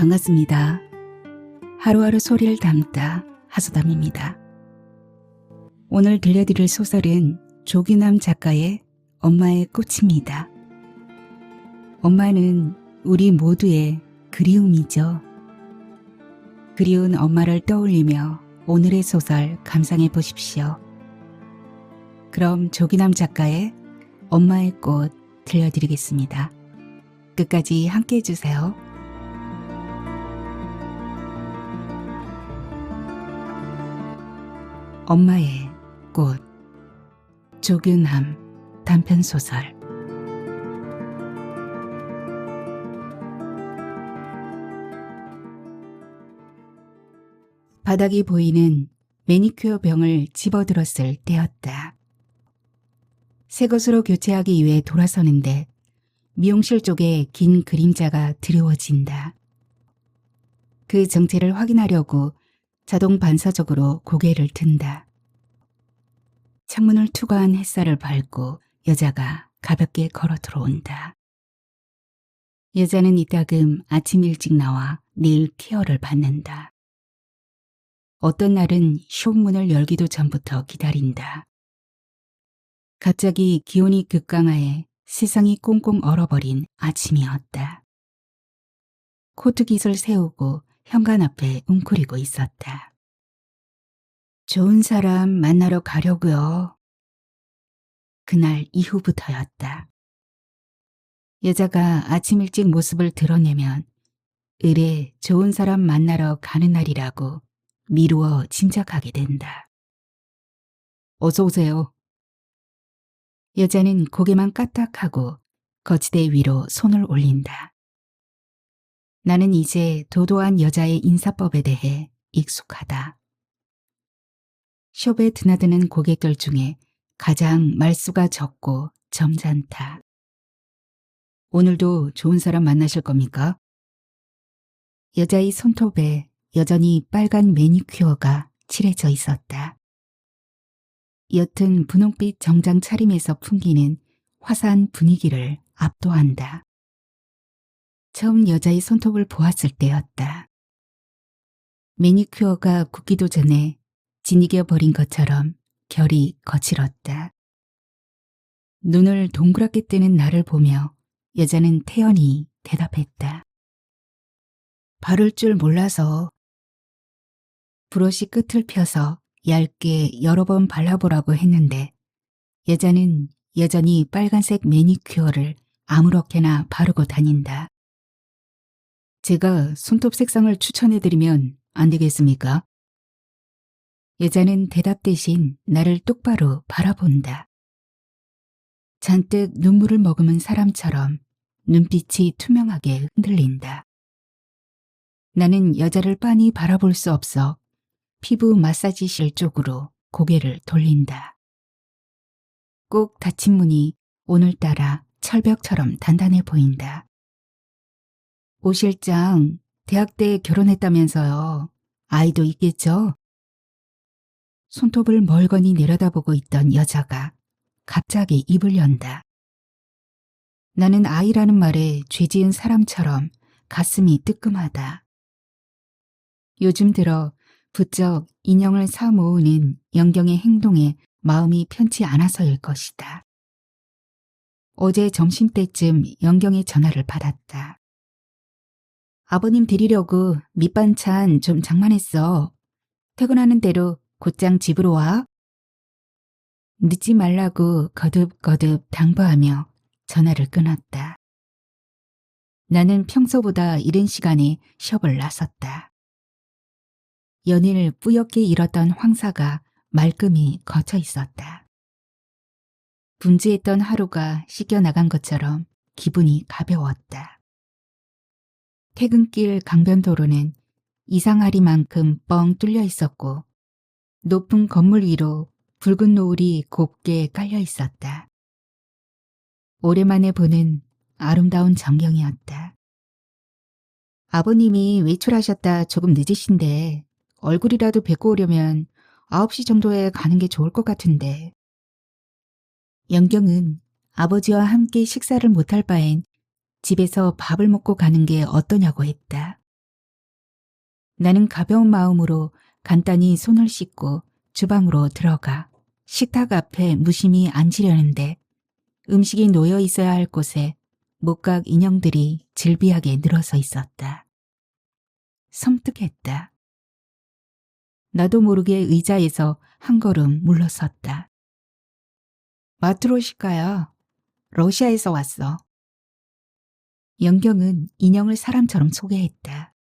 반갑습니다. 하루하루 소리를 담다 하소담입니다. 오늘 들려드릴 소설은 조규남 작가의 엄마의 꽃입니다. 엄마는 우리 모두의 그리움이죠. 그리운 엄마를 떠올리며 오늘의 소설 감상해 보십시오. 그럼 조규남 작가의 엄마의 꽃 들려드리겠습니다. 끝까지 함께 해주세요. 엄마의 꽃, 조규남 단편소설. 바닥이 보이는 매니큐어 병을 집어들었을 때였다. 새 것으로 교체하기 위해 돌아서는데 미용실 쪽에 긴 그림자가 드리워진다. 그 정체를 확인하려고 자동 반사적으로 고개를 든다. 창문을 투과한 햇살을 밟고 여자가 가볍게 걸어 들어온다. 여자는 이따금 아침 일찍 나와 내일 케어를 받는다. 어떤 날은 숍문을 열기도 전부터 기다린다. 갑자기 기온이 급강하에 세상이 꽁꽁 얼어버린 아침이었다. 코트깃을 세우고 현관 앞에 웅크리고 있었다. 좋은 사람 만나러 가려고요. 그날 이후부터였다. 여자가 아침 일찍 모습을 드러내면 을에 좋은 사람 만나러 가는 날이라고 미루어 짐작하게 된다. 어서 오세요. 여자는 고개만 까딱하고 거치대 위로 손을 올린다. 나는 이제 도도한 여자의 인사법에 대해 익숙하다. 숍에 드나드는 고객들 중에 가장 말수가 적고 점잖다. 오늘도 좋은 사람 만나실 겁니까? 여자의 손톱에 여전히 빨간 매니큐어가 칠해져 있었다. 옅은 분홍빛 정장 차림에서 풍기는 화사한 분위기를 압도한다. 처음 여자의 손톱을 보았을 때였다. 매니큐어가 굳기도 전에 지니겨 버린 것처럼 결이 거칠었다. 눈을 동그랗게 뜨는 나를 보며 여자는 태연히 대답했다. 바를 줄 몰라서. 브러쉬 끝을 펴서 얇게 여러 번 발라보라고 했는데 여자는 여전히 빨간색 매니큐어를 아무렇게나 바르고 다닌다. 제가 손톱 색상을 추천해드리면 안 되겠습니까? 여자는 대답 대신 나를 똑바로 바라본다. 잔뜩 눈물을 머금은 사람처럼 눈빛이 투명하게 흔들린다. 나는 여자를 빤히 바라볼 수 없어 피부 마사지실 쪽으로 고개를 돌린다. 꼭 닫힌 문이 오늘따라 철벽처럼 단단해 보인다. 오 실장, 대학 때 결혼했다면서요. 아이도 있겠죠? 손톱을 멀거니 내려다보고 있던 여자가 갑자기 입을 연다. 나는 아이라는 말에 죄지은 사람처럼 가슴이 뜨끔하다. 요즘 들어 부쩍 인형을 사 모으는 영경의 행동에 마음이 편치 않아서일 것이다. 어제 점심때쯤 영경의 전화를 받았다. 아버님 드리려고 밑반찬 좀 장만했어. 퇴근하는 대로 곧장 집으로 와. 늦지 말라고 거듭거듭 당부하며 전화를 끊었다. 나는 평소보다 이른 시간에 숍을 나섰다. 연일 뿌옇게 일었던 황사가 말끔히 걷혀 있었다. 분주했던 하루가 씻겨나간 것처럼 기분이 가벼웠다. 퇴근길 강변도로는 이상하리만큼 뻥 뚫려 있었고 높은 건물 위로 붉은 노을이 곱게 깔려 있었다. 오랜만에 보는 아름다운 전경이었다. 아버님이 외출하셨다 조금 늦으신데 얼굴이라도 뵙고 오려면 9시 정도에 가는 게 좋을 것 같은데. 영경은 아버지와 함께 식사를 못할 바엔 집에서 밥을 먹고 가는 게 어떠냐고 했다. 나는 가벼운 마음으로 간단히 손을 씻고 주방으로 들어가 식탁 앞에 무심히 앉으려는데 음식이 놓여 있어야 할 곳에 목각 인형들이 질비하게 늘어서 있었다. 섬뜩했다. 나도 모르게 의자에서 한 걸음 물러섰다. 마트로시카야, 러시아에서 왔어. 영경은 인형을 사람처럼 소개했다.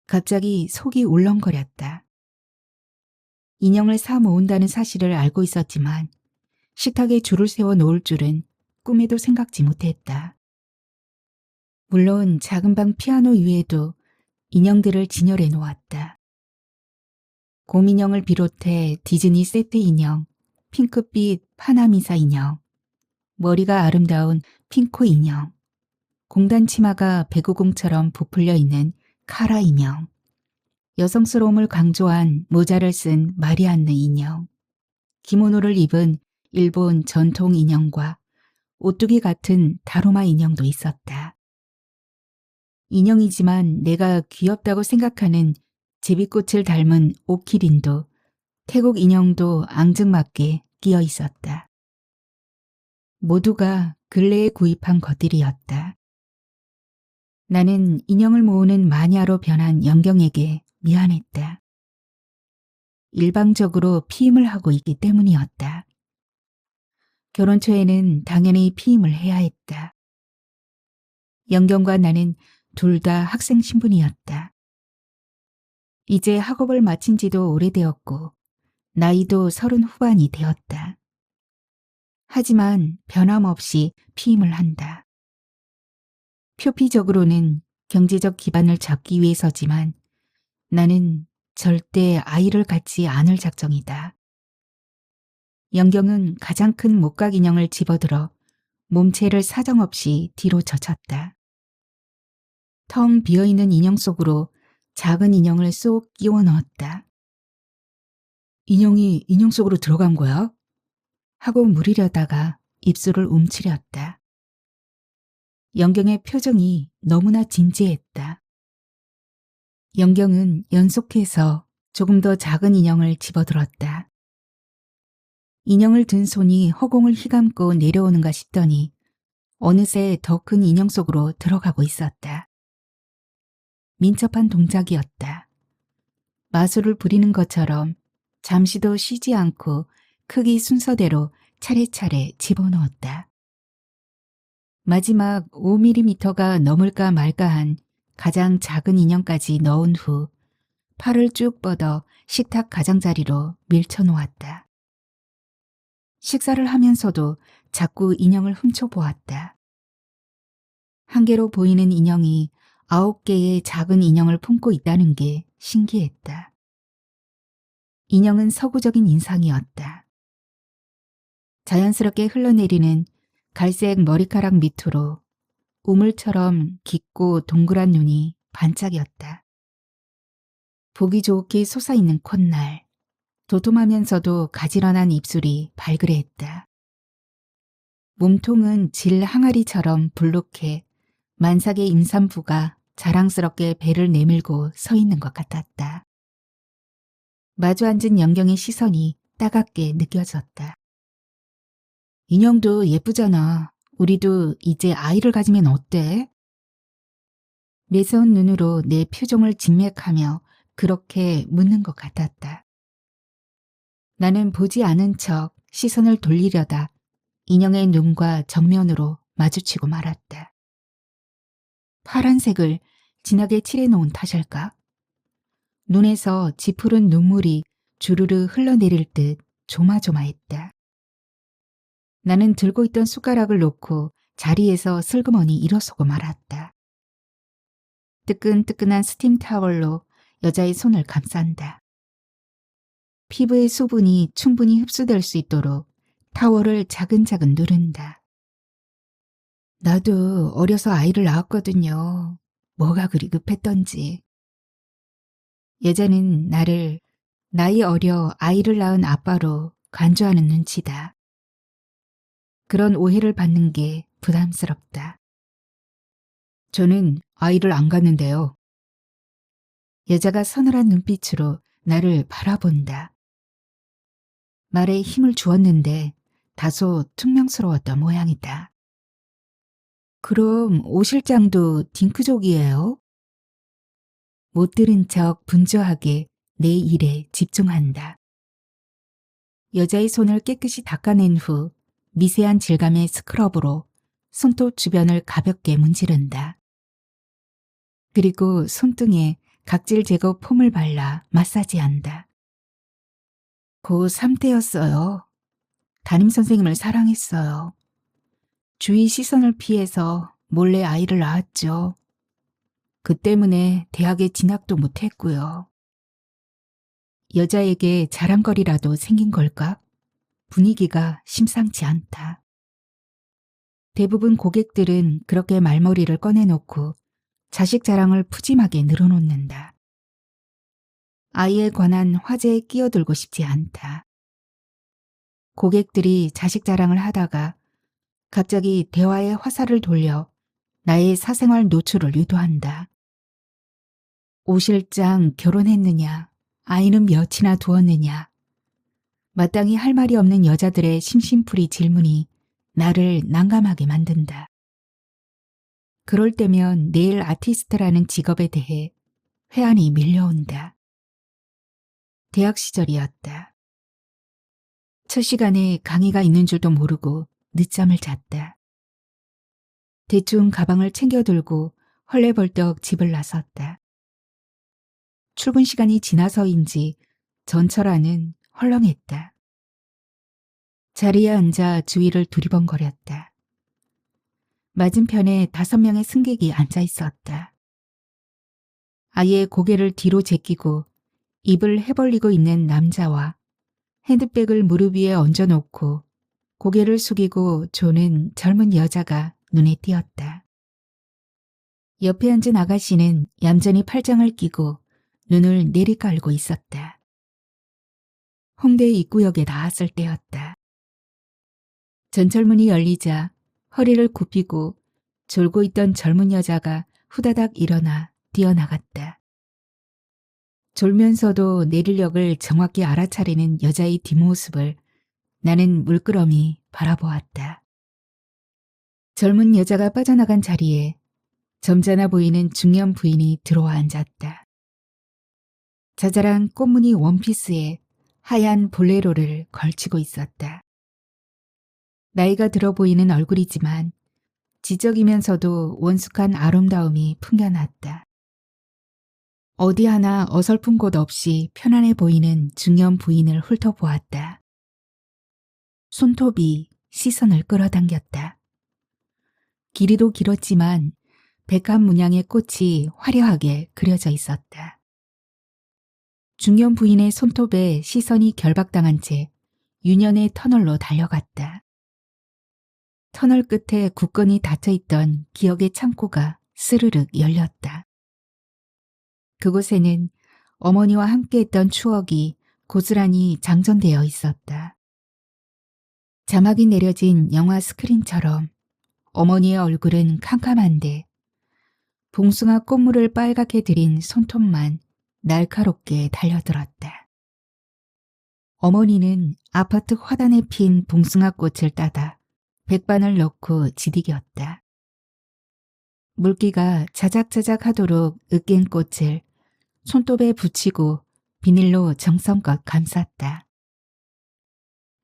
갑자기 속이 울렁거렸다. 인형을 사 모은다는 사실을 알고 있었지만 식탁에 줄을 세워 놓을 줄은 꿈에도 생각지 못했다. 물론 작은 방 피아노 위에도 인형들을 진열해 놓았다. 곰인형을 비롯해 디즈니 세트 인형, 핑크빛 파나미사 인형, 머리가 아름다운 핑코 인형, 공단 치마가 배구공처럼 부풀려 있는 카라 인형, 여성스러움을 강조한 모자를 쓴 마리안느 인형, 기모노를 입은 일본 전통 인형과 오뚜기 같은 다로마 인형도 있었다. 인형이지만 내가 귀엽다고 생각하는 제비꽃을 닮은 오키린도 태국 인형도 앙증맞게 끼어 있었다. 모두가 근래에 구입한 것들이었다. 나는 인형을 모으는 마니아로 변한 영경에게 미안했다. 일방적으로 피임을 하고 있기 때문이었다. 결혼 초에는 당연히 피임을 해야 했다. 영경과 나는 둘 다 학생 신분이었다. 이제 학업을 마친 지도 오래되었고 나이도 30 후반이 되었다. 하지만 변함없이 피임을 한다. 표피적으로는 경제적 기반을 잡기 위해서지만 나는 절대 아이를 갖지 않을 작정이다. 영경은 가장 큰 목각 인형을 집어들어 몸체를 사정없이 뒤로 젖혔다. 텅 비어있는 인형 속으로 작은 인형을 쏙 끼워 넣었다. 인형이 인형 속으로 들어간 거야? 하고 물으려다가 입술을 움츠렸다. 영경의 표정이 너무나 진지했다. 영경은 연속해서 조금 더 작은 인형을 집어들었다. 인형을 든 손이 허공을 휘감고 내려오는가 싶더니 어느새 더 큰 인형 속으로 들어가고 있었다. 민첩한 동작이었다. 마술을 부리는 것처럼 잠시도 쉬지 않고 크기 순서대로 차례차례 집어넣었다. 마지막 5mm가 넘을까 말까한 가장 작은 인형까지 넣은 후 팔을 쭉 뻗어 식탁 가장자리로 밀쳐놓았다. 식사를 하면서도 자꾸 인형을 훔쳐보았다. 한 개로 보이는 인형이 9개의 작은 인형을 품고 있다는 게 신기했다. 인형은 서구적인 인상이었다. 자연스럽게 흘러내리는 갈색 머리카락 밑으로 우물처럼 깊고 동그란 눈이 반짝였다. 보기 좋게 솟아있는 콧날, 도톰하면서도 가지런한 입술이 발그레했다. 몸통은 질 항아리처럼 불룩해 만삭의 임산부가 자랑스럽게 배를 내밀고 서 있는 것 같았다. 마주 앉은 영경의 시선이 따갑게 느껴졌다. 인형도 예쁘잖아. 우리도 이제 아이를 가지면 어때? 매서운 눈으로 내 표정을 진맥하며 그렇게 묻는 것 같았다. 나는 보지 않은 척 시선을 돌리려다 인형의 눈과 정면으로 마주치고 말았다. 파란색을 진하게 칠해놓은 탓일까? 눈에서 지푸른 눈물이 주르르 흘러내릴 듯 조마조마했다. 나는 들고 있던 숟가락을 놓고 자리에서 슬그머니 일어서고 말았다. 뜨끈뜨끈한 스팀 타월로 여자의 손을 감싼다. 피부의 수분이 충분히 흡수될 수 있도록 타월을 차근차근 누른다. 나도 어려서 아이를 낳았거든요. 뭐가 그리 급했던지. 여자는 나를 나이 어려 아이를 낳은 아빠로 간주하는 눈치다. 그런 오해를 받는 게 부담스럽다. 저는 아이를 안 갖는데요. 여자가 서늘한 눈빛으로 나를 바라본다. 말에 힘을 주었는데 다소 퉁명스러웠던 모양이다. 그럼 오 실장도 딩크족이에요? 못 들은 척 분주하게 내 일에 집중한다. 여자의 손을 깨끗이 닦아낸 후 미세한 질감의 스크럽으로 손톱 주변을 가볍게 문지른다. 그리고 손등에 각질 제거 폼을 발라 마사지한다. 고3 때였어요. 담임선생님을 사랑했어요. 주위 시선을 피해서 몰래 아이를 낳았죠. 그 때문에 대학에 진학도 못했고요. 여자에게 자랑거리라도 생긴 걸까? 분위기가 심상치 않다. 대부분 고객들은 그렇게 말머리를 꺼내놓고 자식 자랑을 푸짐하게 늘어놓는다. 아이에 관한 화제에 끼어들고 싶지 않다. 고객들이 자식 자랑을 하다가 갑자기 대화의 화살을 돌려 나의 사생활 노출을 유도한다. 오 실장 결혼했느냐? 아이는 몇이나 두었느냐? 마땅히 할 말이 없는 여자들의 심심풀이 질문이 나를 난감하게 만든다. 그럴 때면 네일 아티스트라는 직업에 대해 회한이 밀려온다. 대학 시절이었다. 첫 시간에 강의가 있는 줄도 모르고 늦잠을 잤다. 대충 가방을 챙겨 들고 헐레벌떡 집을 나섰다. 출근 시간이 지나서인지 전철안은 헐렁했다. 자리에 앉아 주위를 두리번거렸다. 맞은편에 5명의 승객이 앉아 있었다. 아예 고개를 뒤로 제끼고 입을 해벌리고 있는 남자와 핸드백을 무릎 위에 얹어놓고 고개를 숙이고 조는 젊은 여자가 눈에 띄었다. 옆에 앉은 아가씨는 얌전히 팔짱을 끼고 눈을 내리깔고 있었다. 홍대 입구역에 나왔을 때였다. 전철문이 열리자 허리를 굽히고 졸고 있던 젊은 여자가 후다닥 일어나 뛰어나갔다. 졸면서도 내리력을 정확히 알아차리는 여자의 뒷모습을 나는 물끄러미 바라보았다. 젊은 여자가 빠져나간 자리에 점잖아 보이는 중년 부인이 들어와 앉았다. 자잘한 꽃무늬 원피스에 하얀 볼레로를 걸치고 있었다. 나이가 들어 보이는 얼굴이지만 지적이면서도 원숙한 아름다움이 풍겨났다. 어디 하나 어설픈 곳 없이 편안해 보이는 중년 부인을 훑어보았다. 손톱이 시선을 끌어당겼다. 길이도 길었지만 백합 문양의 꽃이 화려하게 그려져 있었다. 중년 부인의 손톱에 시선이 결박당한 채 유년의 터널로 달려갔다. 터널 끝에 굳건히 닫혀있던 기억의 창고가 스르륵 열렸다. 그곳에는 어머니와 함께했던 추억이 고스란히 장전되어 있었다. 자막이 내려진 영화 스크린처럼 어머니의 얼굴은 캄캄한데 봉숭아 꽃물을 빨갛게 들인 손톱만 날카롭게 달려들었다. 어머니는 아파트 화단에 핀 봉숭아 꽃을 따다 백반을 넣고 지디겼다. 물기가 자작자작 하도록 으깬 꽃을 손톱에 붙이고 비닐로 정성껏 감쌌다.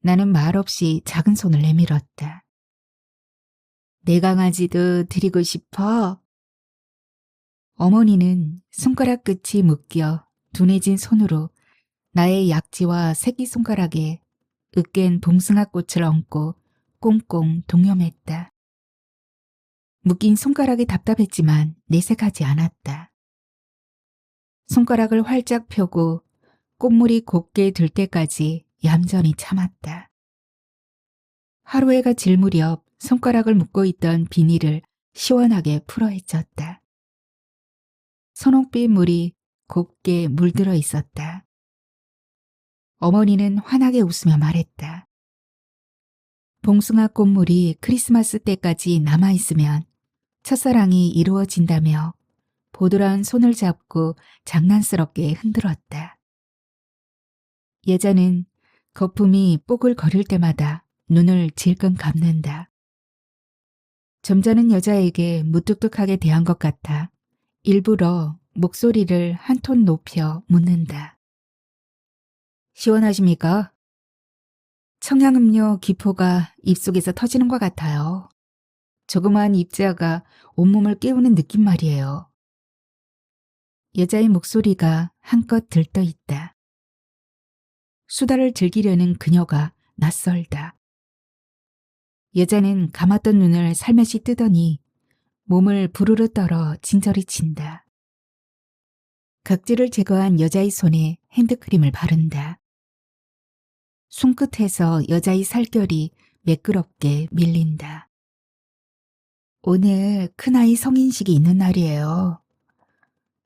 나는 말없이 작은 손을 내밀었다. 내 강아지도 드리고 싶어? 어머니는 손가락 끝이 묶여 둔해진 손으로 나의 약지와 새끼손가락에 으깬 봉숭아꽃을 얹고 꽁꽁 동염했다. 묶인 손가락이 답답했지만 내색하지 않았다. 손가락을 활짝 펴고 꽃물이 곱게 들 때까지 얌전히 참았다. 하루해가 질 무렵 손가락을 묶고 있던 비닐을 시원하게 풀어헤쳤다. 선홍빛 물이 곱게 물들어 있었다. 어머니는 환하게 웃으며 말했다. 봉숭아 꽃물이 크리스마스 때까지 남아있으면 첫사랑이 이루어진다며 보드라운 손을 잡고 장난스럽게 흔들었다. 여자는 거품이 뽀글거릴 때마다 눈을 질끈 감는다. 점잖은 여자에게 무뚝뚝하게 대한 것 같아 일부러 목소리를 한 톤 높여 묻는다. 시원하십니까? 청량음료 기포가 입속에서 터지는 것 같아요. 조그마한 입자가 온몸을 깨우는 느낌 말이에요. 여자의 목소리가 한껏 들떠 있다. 수다를 즐기려는 그녀가 낯설다. 여자는 감았던 눈을 살며시 뜨더니 몸을 부르르 떨어 진저리 친다. 각질을 제거한 여자의 손에 핸드크림을 바른다. 손끝에서 여자의 살결이 매끄럽게 밀린다. 오늘 큰아이 성인식이 있는 날이에요.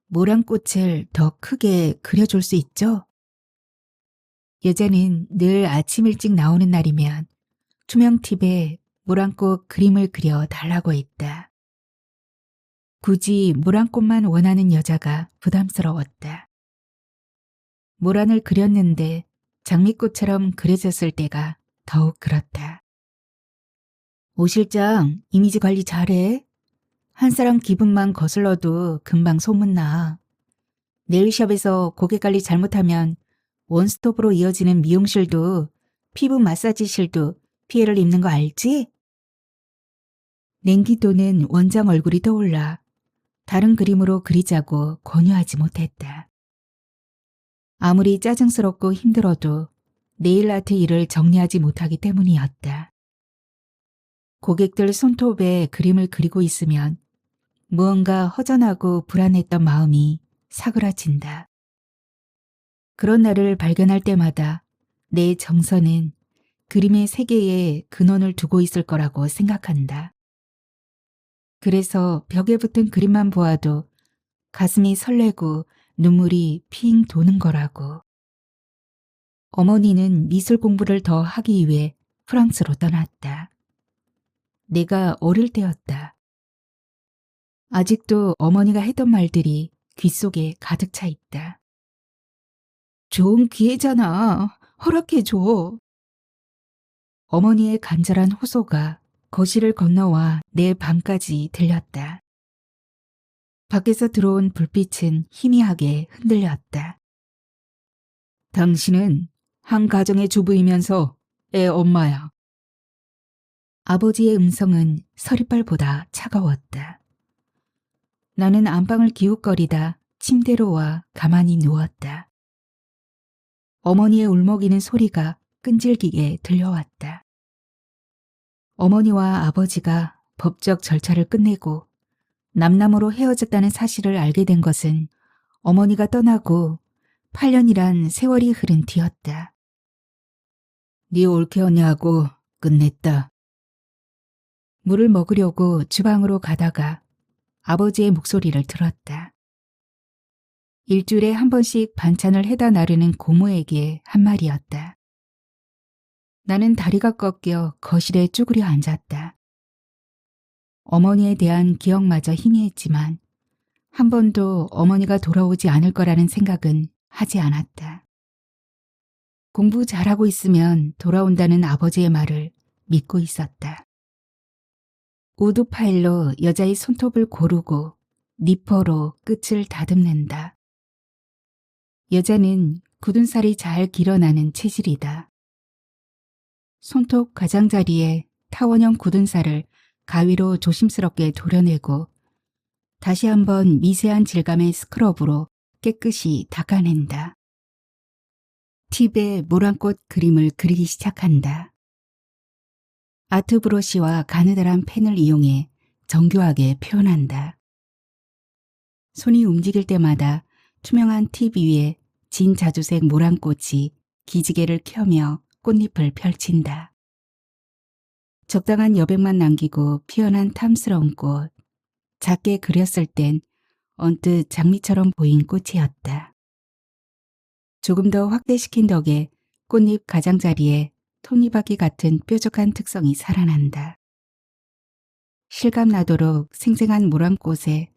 모란꽃을 더 크게 그려줄 수 있죠? 여자는 늘 아침 일찍 나오는 날이면 투명 팁에 모란꽃 그림을 그려 달라고 했다. 굳이 모란꽃만 원하는 여자가 부담스러웠다. 모란을 그렸는데 장미꽃처럼 그려졌을 때가 더욱 그렇다. 오 실장, 이미지 관리 잘해? 한 사람 기분만 거슬러도 금방 소문나. 네일샵에서 고객 관리 잘못하면 원스톱으로 이어지는 미용실도 피부 마사지실도 피해를 입는 거 알지? 냉기 도는 원장 얼굴이 떠올라 다른 그림으로 그리자고 권유하지 못했다. 아무리 짜증스럽고 힘들어도 네일 아트 일을 정리하지 못하기 때문이었다. 고객들 손톱에 그림을 그리고 있으면 무언가 허전하고 불안했던 마음이 사그라진다. 그런 날을 발견할 때마다 내 정서는 그림의 세계에 근원을 두고 있을 거라고 생각한다. 그래서 벽에 붙은 그림만 보아도 가슴이 설레고 눈물이 핑 도는 거라고. 어머니는 미술 공부를 더 하기 위해 프랑스로 떠났다. 내가 어릴 때였다. 아직도 어머니가 했던 말들이 귓속에 가득 차 있다. 좋은 기회잖아. 허락해줘. 어머니의 간절한 호소가 거실을 건너와 내 방까지 들렸다. 밖에서 들어온 불빛은 희미하게 흔들렸다. 당신은 한 가정의 주부이면서 애 엄마야. 아버지의 음성은 서리발보다 차가웠다. 나는 안방을 기웃거리다 침대로 와 가만히 누웠다. 어머니의 울먹이는 소리가 끈질기게 들려왔다. 어머니와 아버지가 법적 절차를 끝내고 남남으로 헤어졌다는 사실을 알게 된 것은 어머니가 떠나고 8년이란 세월이 흐른 뒤였다. 네 옳게 언니하고 끝냈다. 물을 먹으려고 주방으로 가다가 아버지의 목소리를 들었다. 일주일에 한 번씩 반찬을 해다 나르는 고모에게 한 말이었다. 나는 다리가 꺾여 거실에 쭈그려 앉았다. 어머니에 대한 기억마저 희미했지만 한 번도 어머니가 돌아오지 않을 거라는 생각은 하지 않았다. 공부 잘하고 있으면 돌아온다는 아버지의 말을 믿고 있었다. 우드 파일로 여자의 손톱을 고르고 니퍼로 끝을 다듬는다. 여자는 굳은 살이 잘 길어나는 체질이다. 손톱 가장자리에 타원형 굳은 살을 가위로 조심스럽게 도려내고 다시 한번 미세한 질감의 스크럽으로 깨끗이 닦아낸다. 팁에 모란꽃 그림을 그리기 시작한다. 아트 브러쉬와 가느다란 펜을 이용해 정교하게 표현한다. 손이 움직일 때마다 투명한 팁 위에 진 자주색 모란꽃이 기지개를 켜며 꽃잎을 펼친다. 적당한 여백만 남기고 피어난 탐스러운 꽃. 작게 그렸을 땐 언뜻 장미처럼 보인 꽃이었다. 조금 더 확대시킨 덕에 꽃잎 가장자리에 톱니바퀴 같은 뾰족한 특성이 살아난다. 실감 나도록 생생한 모란꽃에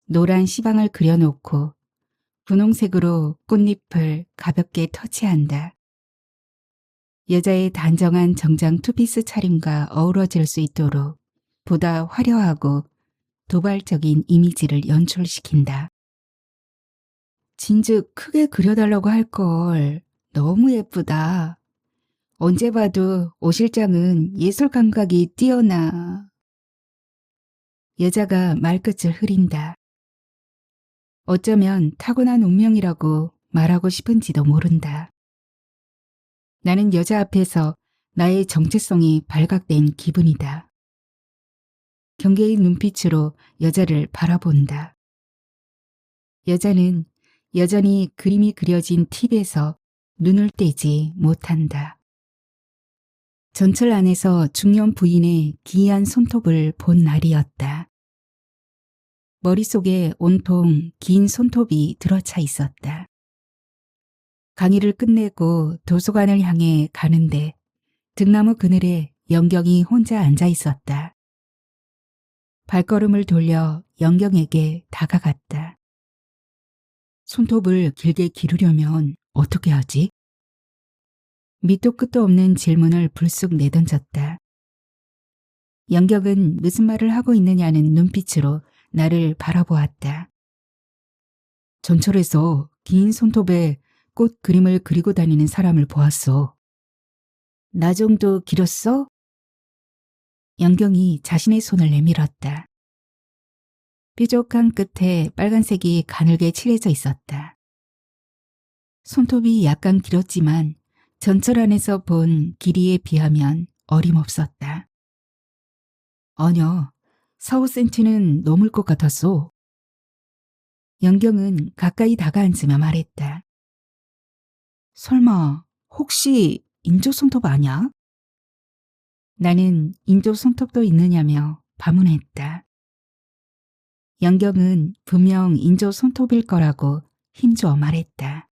노란 시방을 그려놓고 분홍색으로 꽃잎을 가볍게 터치한다. 여자의 단정한 정장 투피스 차림과 어우러질 수 있도록 보다 화려하고 도발적인 이미지를 연출시킨다. 진즉 크게 그려달라고 할걸. 너무 예쁘다. 언제 봐도 오 실장은 예술 감각이 뛰어나. 여자가 말끝을 흐린다. 어쩌면 타고난 운명이라고 말하고 싶은지도 모른다. 나는 여자 앞에서 나의 정체성이 발각된 기분이다. 경계의 눈빛으로 여자를 바라본다. 여자는 여전히 그림이 그려진 팁에서 눈을 떼지 못한다. 전철 안에서 중년 부인의 기이한 손톱을 본 날이었다. 머릿속에 온통 긴 손톱이 들어차 있었다. 강의를 끝내고 도서관을 향해 가는데 등나무 그늘에 영경이 혼자 앉아 있었다. 발걸음을 돌려 영경에게 다가갔다. 손톱을 길게 기르려면 어떻게 하지? 밑도 끝도 없는 질문을 불쑥 내던졌다. 영경은 무슨 말을 하고 있느냐는 눈빛으로 나를 바라보았다. 전철에서 긴 손톱에 꽃 그림을 그리고 다니는 사람을 보았어. 나 정도 길었어? 영경이 자신의 손을 내밀었다. 뾰족한 끝에 빨간색이 가늘게 칠해져 있었다. 손톱이 약간 길었지만 전철 안에서 본 길이에 비하면 어림없었다. 아니야, 4~5cm는 넘을 것 같았어. 영경은 가까이 다가앉으며 말했다. 설마 혹시 인조 손톱 아냐? 나는 인조 손톱도 있느냐며 반문했다. 영경은 분명 인조 손톱일 거라고 힘주어 말했다.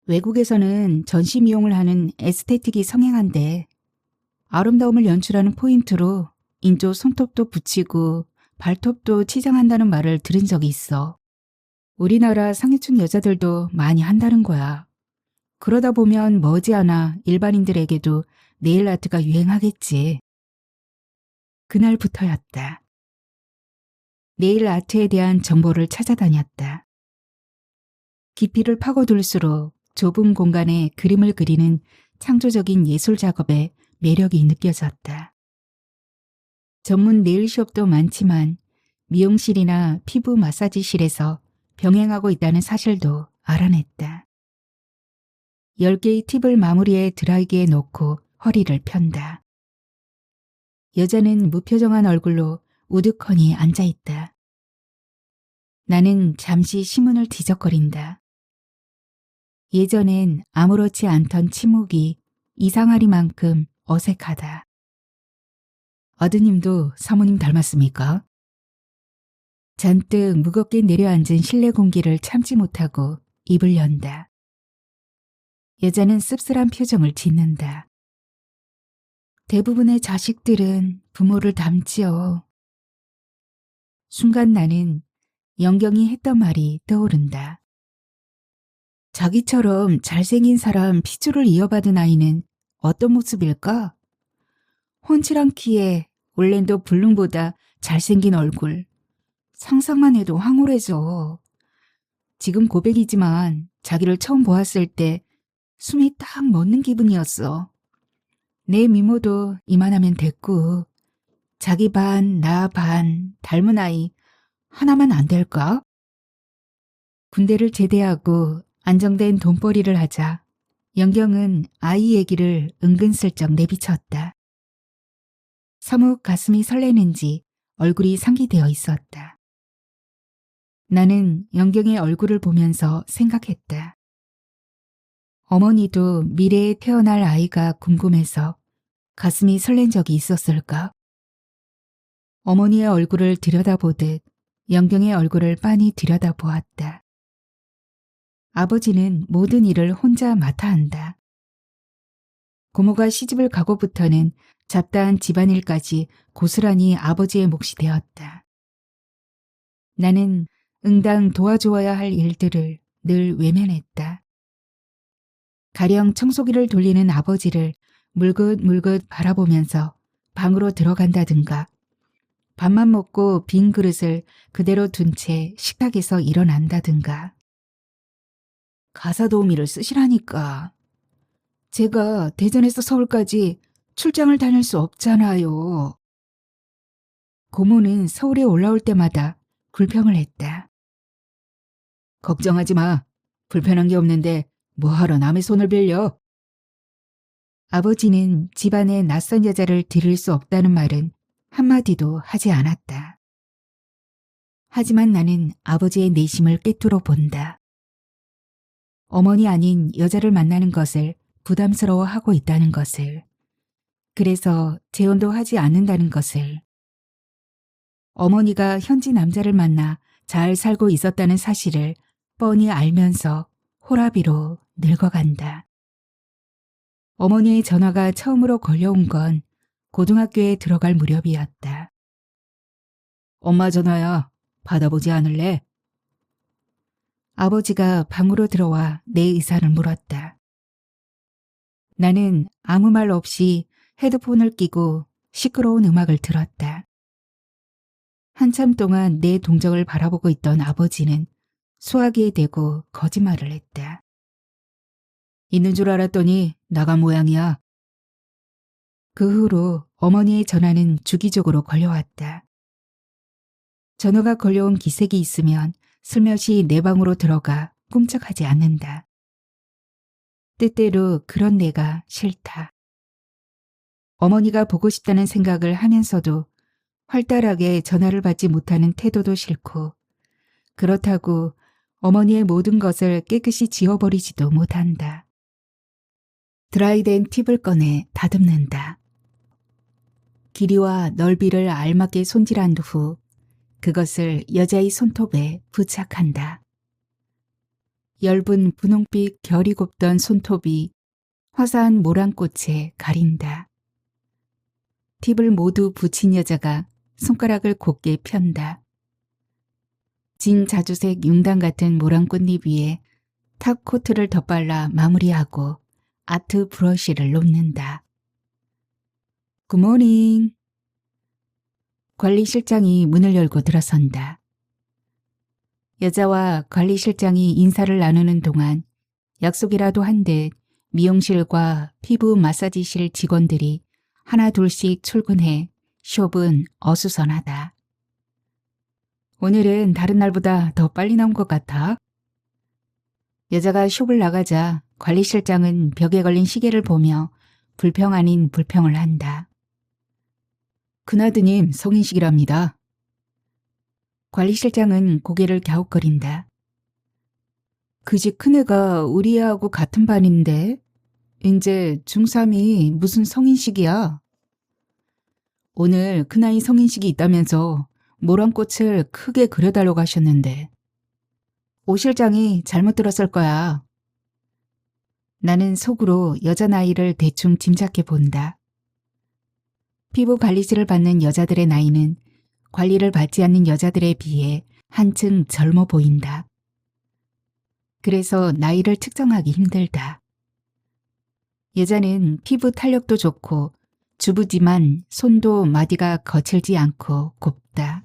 외국에서는 전시 미용을 하는 에스테틱이 성행한데 아름다움을 연출하는 포인트로 인조 손톱도 붙이고 발톱도 치장한다는 말을 들은 적이 있어. 우리나라 상해충 여자들도 많이 한다는 거야. 그러다 보면 머지않아 일반인들에게도 네일 아트가 유행하겠지. 그날부터였다. 네일 아트에 대한 정보를 찾아다녔다. 깊이를 파고들수록 좁은 공간에 그림을 그리는 창조적인 예술 작업에 매력이 느껴졌다. 전문 네일숍도 많지만 미용실이나 피부 마사지실에서 병행하고 있다는 사실도 알아냈다. 10개의 팁을 마무리에 드라이기에 놓고 허리를 편다. 여자는 무표정한 얼굴로 우두커니 앉아있다. 나는 잠시 시문을 뒤적거린다. 예전엔 아무렇지 않던 침묵이 이상하리만큼 어색하다. 아드님도 사모님 닮았습니까? 잔뜩 무겁게 내려앉은 실내 공기를 참지 못하고 입을 연다. 여자는 씁쓸한 표정을 짓는다. 대부분의 자식들은 부모를 닮지요. 순간 나는 영경이 했던 말이 떠오른다. 자기처럼 잘생긴 사람 피줄을 이어받은 아이는 어떤 모습일까? 훤칠한 키에 올랜도 블룸보다 잘생긴 얼굴. 상상만 해도 황홀해져. 지금 고백이지만 자기를 처음 보았을 때 숨이 딱 멎는 기분이었어. 내 미모도 이만하면 됐고 자기 반, 나 반, 닮은 아이 하나만 안 될까? 군대를 제대하고 안정된 돈벌이를 하자 영경은 아이 얘기를 은근슬쩍 내비쳤다. 사뭇 가슴이 설레는지 얼굴이 상기되어 있었다. 나는 영경의 얼굴을 보면서 생각했다. 어머니도 미래에 태어날 아이가 궁금해서 가슴이 설렌 적이 있었을까? 어머니의 얼굴을 들여다보듯 영경의 얼굴을 빤히 들여다보았다. 아버지는 모든 일을 혼자 맡아 한다. 고모가 시집을 가고부터는 잡다한 집안일까지 고스란히 아버지의 몫이 되었다. 나는 응당 도와주어야 할 일들을 늘 외면했다. 가령 청소기를 돌리는 아버지를 물긋물긋 바라보면서 방으로 들어간다든가 밥만 먹고 빈 그릇을 그대로 둔 채 식탁에서 일어난다든가. 가사 도우미를 쓰시라니까. 제가 대전에서 서울까지 출장을 다닐 수 없잖아요. 고모는 서울에 올라올 때마다 불평을 했다. 걱정하지 마. 불편한 게 없는데 뭐하러 남의 손을 빌려. 아버지는 집안에 낯선 여자를 들일 수 없다는 말은 한마디도 하지 않았다. 하지만 나는 아버지의 내심을 꿰뚫어 본다. 어머니 아닌 여자를 만나는 것을 부담스러워하고 있다는 것을, 그래서 재혼도 하지 않는다는 것을, 어머니가 현지 남자를 만나 잘 살고 있었다는 사실을 뻔히 알면서 호라비로 늙어간다. 어머니의 전화가 처음으로 걸려온 건 고등학교에 들어갈 무렵이었다. 엄마 전화야. 받아보지 않을래? 아버지가 방으로 들어와 내 의사를 물었다. 나는 아무 말 없이 헤드폰을 끼고 시끄러운 음악을 들었다. 한참 동안 내 동정을 바라보고 있던 아버지는 수화기에 대고 거짓말을 했다. 있는 줄 알았더니 나간 모양이야. 그 후로 어머니의 전화는 주기적으로 걸려왔다. 전화가 걸려온 기색이 있으면 슬며시 내 방으로 들어가 꼼짝하지 않는다. 때때로 그런 내가 싫다. 어머니가 보고 싶다는 생각을 하면서도 활달하게 전화를 받지 못하는 태도도 싫고, 그렇다고 어머니의 모든 것을 깨끗이 지워버리지도 못한다. 드라이된 팁을 꺼내 다듬는다. 길이와 넓이를 알맞게 손질한 후 그것을 여자의 손톱에 부착한다. 엷은 분홍빛 결이 곱던 손톱이 화사한 모란꽃에 가린다. 팁을 모두 붙인 여자가 손가락을 곧게 편다. 진 자주색 융단 같은 모란꽃잎 위에 탑 코트를 덧발라 마무리하고 아트 브러쉬를 놓는다. 굿모닝. 관리실장이 문을 열고 들어선다. 여자와 관리실장이 인사를 나누는 동안 약속이라도 한 듯 미용실과 피부 마사지실 직원들이 하나 둘씩 출근해 숍은 어수선하다. 오늘은 다른 날보다 더 빨리 나온 것 같아. 여자가 숍을 나가자 관리실장은 벽에 걸린 시계를 보며 불평 아닌 불평을 한다. 큰아드님 성인식이랍니다. 관리실장은 고개를 갸웃거린다. 그 집 큰애가 우리 애하고 같은 반인데 이제 중3이 무슨 성인식이야. 오늘 큰아이 성인식이 있다면서 모란꽃을 크게 그려달라고 하셨는데 오 실장이 잘못 들었을 거야. 나는 속으로 여자 나이를 대충 짐작해 본다. 피부 관리실을 받는 여자들의 나이는 관리를 받지 않는 여자들에 비해 한층 젊어 보인다. 그래서 나이를 측정하기 힘들다. 여자는 피부 탄력도 좋고 주부지만 손도 마디가 거칠지 않고 곱다.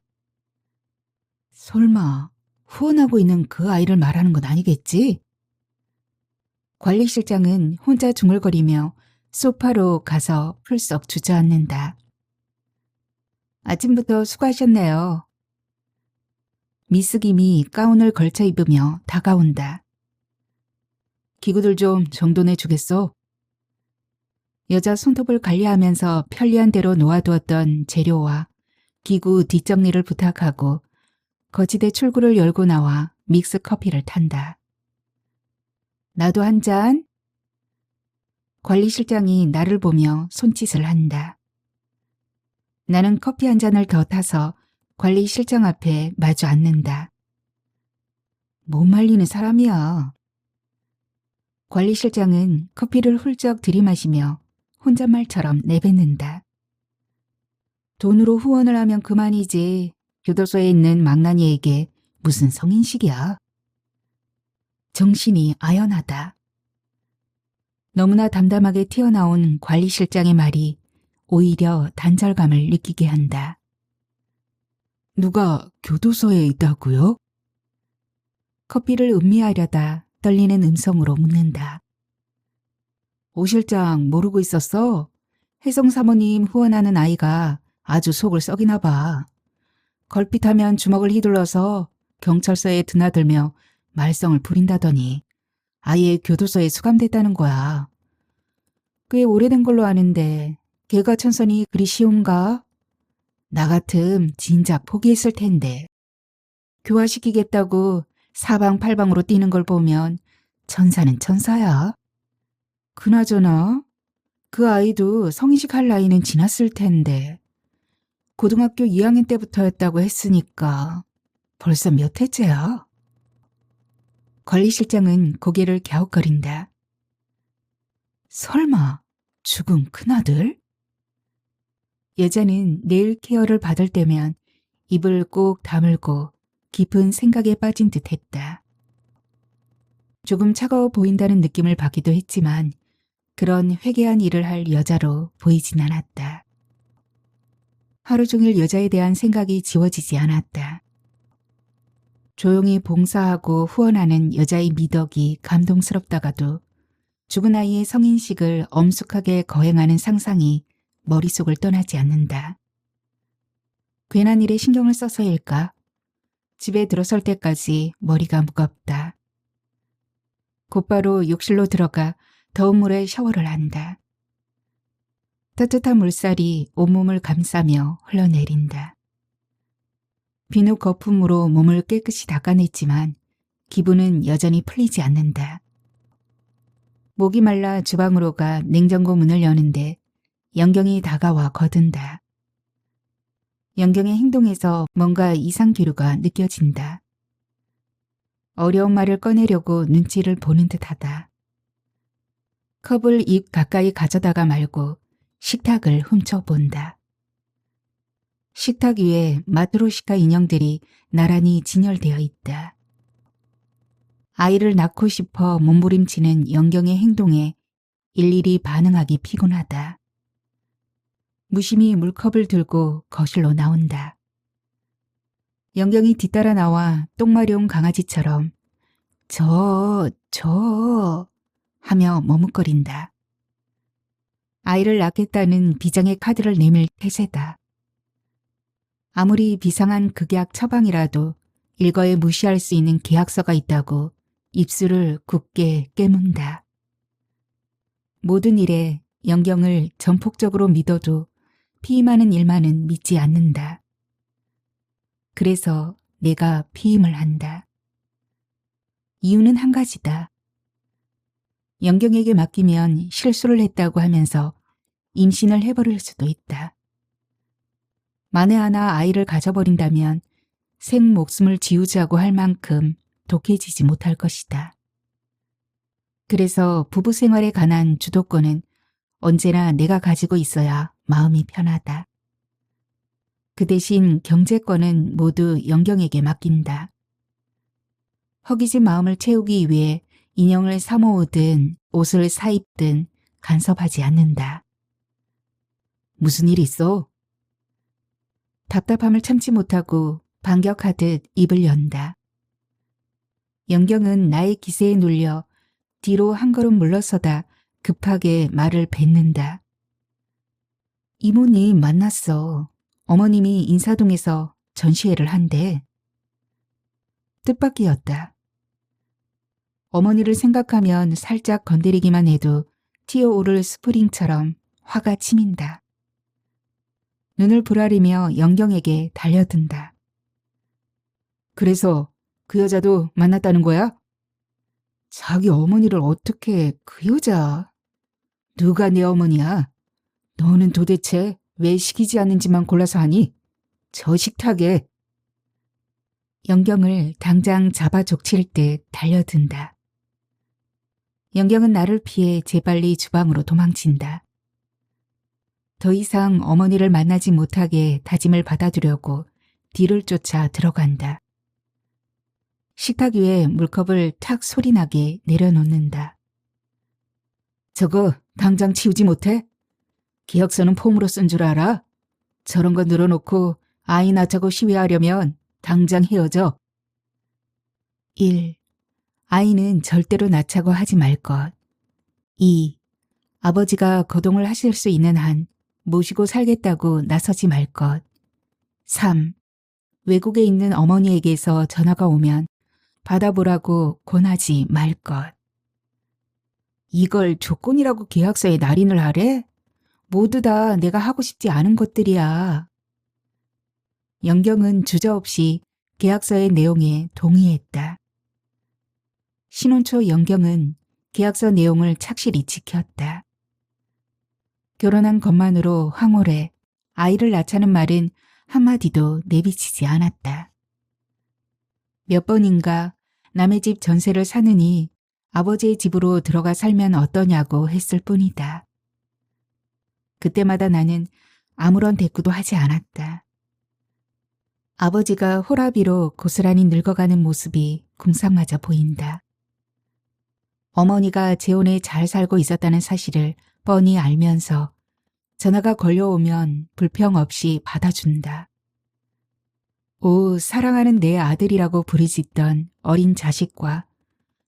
설마 후원하고 있는 그 아이를 말하는 건 아니겠지? 관리실장은 혼자 중얼거리며 소파로 가서 풀썩 주저앉는다. 아침부터 수고하셨네요. 미스 김이 가운을 걸쳐 입으며 다가온다. 기구들 좀 정돈해 주겠어? 여자 손톱을 관리하면서 편리한 대로 놓아두었던 재료와 기구 뒷정리를 부탁하고 거치대 출구를 열고 나와 믹스 커피를 탄다. 나도 한 잔? 관리실장이 나를 보며 손짓을 한다. 나는 커피 한 잔을 더 타서 관리실장 앞에 마주 앉는다. 못 말리는 사람이야. 관리실장은 커피를 훌쩍 들이마시며 혼잣말처럼 내뱉는다. 돈으로 후원을 하면 그만이지. 교도소에 있는 망나니에게 무슨 성인식이야. 정신이 아연하다. 너무나 담담하게 튀어나온 관리실장의 말이 오히려 단절감을 느끼게 한다. 누가 교도소에 있다고요? 커피를 음미하려다 떨리는 음성으로 묻는다. 오 실장 모르고 있었어? 혜성 사모님 후원하는 아이가 아주 속을 썩이나 봐. 걸핏하면 주먹을 휘둘러서 경찰서에 드나들며 말썽을 부린다더니 아예 교도소에 수감됐다는 거야. 꽤 오래된 걸로 아는데 개가천선이 그리 쉬운가? 나 같음 진작 포기했을 텐데. 교화시키겠다고 사방팔방으로 뛰는 걸 보면 천사는 천사야. 그나저나 그 아이도 성인식 할 나이는 지났을 텐데 고등학교 2학년 때부터였다고 했으니까 벌써 몇 해째야? 관리실장은 고개를 갸웃거린다. 설마 죽은 큰아들? 여자는 네일 케어를 받을 때면 입을 꼭 다물고 깊은 생각에 빠진 듯 했다. 조금 차가워 보인다는 느낌을 받기도 했지만 그런 회개한 일을 할 여자로 보이진 않았다. 하루 종일 여자에 대한 생각이 지워지지 않았다. 조용히 봉사하고 후원하는 여자의 미덕이 감동스럽다가도 죽은 아이의 성인식을 엄숙하게 거행하는 상상이 머릿속을 떠나지 않는다. 괜한 일에 신경을 써서일까? 집에 들어설 때까지 머리가 무겁다. 곧바로 욕실로 들어가 더운 물에 샤워를 한다. 따뜻한 물살이 온몸을 감싸며 흘러내린다. 비누 거품으로 몸을 깨끗이 닦아냈지만 기분은 여전히 풀리지 않는다. 목이 말라 주방으로 가 냉장고 문을 여는데 영경이 다가와 거둔다. 영경의 행동에서 뭔가 이상 기류가 느껴진다. 어려운 말을 꺼내려고 눈치를 보는 듯하다. 컵을 입 가까이 가져다가 말고 식탁을 훔쳐본다. 식탁 위에 마트로시카 인형들이 나란히 진열되어 있다. 아이를 낳고 싶어 몸부림치는 영경의 행동에 일일이 반응하기 피곤하다. 무심히 물컵을 들고 거실로 나온다. 영경이 뒤따라 나와 똥마려운 강아지처럼 저 하며 머뭇거린다. 아이를 낳겠다는 비장의 카드를 내밀 태세다. 아무리 비상한 극약 처방이라도 일거에 무시할 수 있는 계약서가 있다고 입술을 굳게 깨문다. 모든 일에 영경을 전폭적으로 믿어도 피임하는 일만은 믿지 않는다. 그래서 내가 피임을 한다. 이유는 한 가지다. 영경에게 맡기면 실수를 했다고 하면서 임신을 해버릴 수도 있다. 만에 하나 아이를 가져버린다면 생 목숨을 지우자고 할 만큼 독해지지 못할 것이다. 그래서 부부 생활에 관한 주도권은 언제나 내가 가지고 있어야 마음이 편하다. 그 대신 경제권은 모두 영경에게 맡긴다. 허기진 마음을 채우기 위해 인형을 사 모으든 옷을 사 입든 간섭하지 않는다. 무슨 일 있어? 답답함을 참지 못하고 반격하듯 입을 연다. 영경은 나의 기세에 눌려 뒤로 한 걸음 물러서다 급하게 말을 뱉는다. 이모님 만났어. 어머님이 인사동에서 전시회를 한대. 뜻밖이었다. 어머니를 생각하면 살짝 건드리기만 해도 튀어오를 스프링처럼 화가 치민다. 눈을 부라리며 영경에게 달려든다. 그래서 그 여자도 만났다는 거야? 자기 어머니를 어떻게 그 여자? 누가 내 어머니야? 너는 도대체 왜 시키지 않는지만 골라서 하니? 저 식탁에. 영경을 당장 잡아 족칠 듯 달려든다. 영경은 나를 피해 재빨리 주방으로 도망친다. 더 이상 어머니를 만나지 못하게 다짐을 받아두려고 뒤를 쫓아 들어간다. 식탁 위에 물컵을 탁 소리나게 내려놓는다. 저거 당장 치우지 못해? 계약서는 폼으로 쓴 줄 알아? 저런 거 늘어놓고 아이 낳자고 시위하려면 당장 헤어져. 1. 아이는 절대로 낳자고 하지 말 것. 2. 아버지가 거동을 하실 수 있는 한 모시고 살겠다고 나서지 말 것. 3. 외국에 있는 어머니에게서 전화가 오면 받아보라고 권하지 말 것. 이걸 조건이라고 계약서에 날인을 하래? 모두 다 내가 하고 싶지 않은 것들이야. 영경은 주저없이 계약서의 내용에 동의했다. 신혼 초 영경은 계약서 내용을 착실히 지켰다. 결혼한 것만으로 황홀해 아이를 낳자는 말은 한마디도 내비치지 않았다. 몇 번인가 남의 집 전세를 사느니 아버지의 집으로 들어가 살면 어떠냐고 했을 뿐이다. 그때마다 나는 아무런 대꾸도 하지 않았다. 아버지가 호라비로 고스란히 늙어가는 모습이 궁상맞아 보인다. 어머니가 재혼에 잘 살고 있었다는 사실을 뻔히 알면서 전화가 걸려오면 불평 없이 받아준다. 오, 사랑하는 내 아들이라고 부르짖던 어린 자식과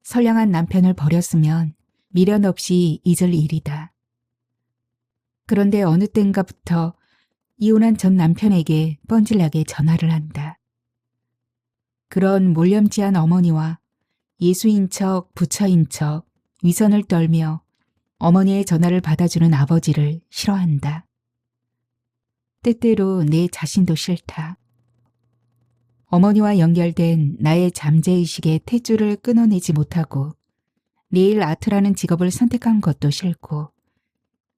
선량한 남편을 버렸으면 미련 없이 잊을 일이다. 그런데 어느 땐가부터 이혼한 전 남편에게 뻔질나게 전화를 한다. 그런 몰염지한 어머니와 예수인 척 부처인 척 위선을 떨며 어머니의 전화를 받아주는 아버지를 싫어한다. 때때로 내 자신도 싫다. 어머니와 연결된 나의 잠재의식의 탯줄을 끊어내지 못하고 네일 아트라는 직업을 선택한 것도 싫고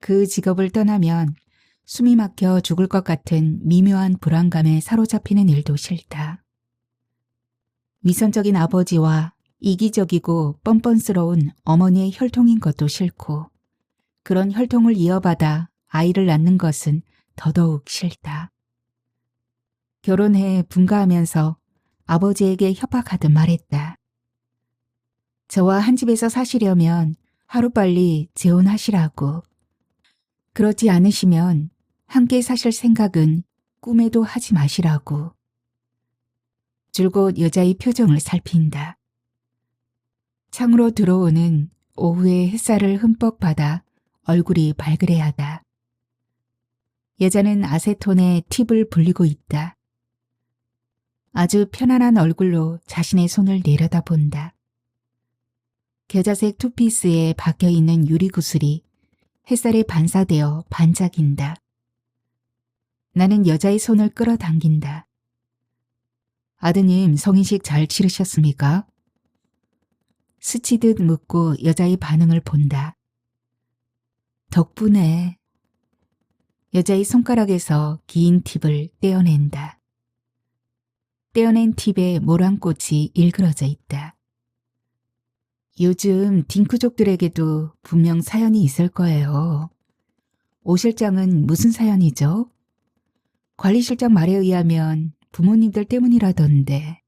그 직업을 떠나면 숨이 막혀 죽을 것 같은 미묘한 불안감에 사로잡히는 일도 싫다. 위선적인 아버지와 이기적이고 뻔뻔스러운 어머니의 혈통인 것도 싫고 그런 혈통을 이어받아 아이를 낳는 것은 더더욱 싫다. 결혼해 분가하면서 아버지에게 협박하듯 말했다. 저와 한 집에서 사시려면 하루빨리 재혼하시라고. 그렇지 않으시면 함께 사실 생각은 꿈에도 하지 마시라고. 줄곧 여자의 표정을 살핀다. 창으로 들어오는 오후의 햇살을 흠뻑 받아 얼굴이 발그레하다. 여자는 아세톤에 팁을 불리고 있다. 아주 편안한 얼굴로 자신의 손을 내려다본다. 겨자색 투피스에 박혀있는 유리구슬이 햇살에 반사되어 반짝인다. 나는 여자의 손을 끌어당긴다. 아드님, 성인식 잘 치르셨습니까? 스치듯 묻고 여자의 반응을 본다. 덕분에. 여자의 손가락에서 긴 팁을 떼어낸다. 떼어낸 팁에 모란꽃이 일그러져 있다. 요즘 딩크족들에게도 분명 사연이 있을 거예요. 오 실장은 무슨 사연이죠? 관리실장 말에 의하면 부모님들 때문이라던데.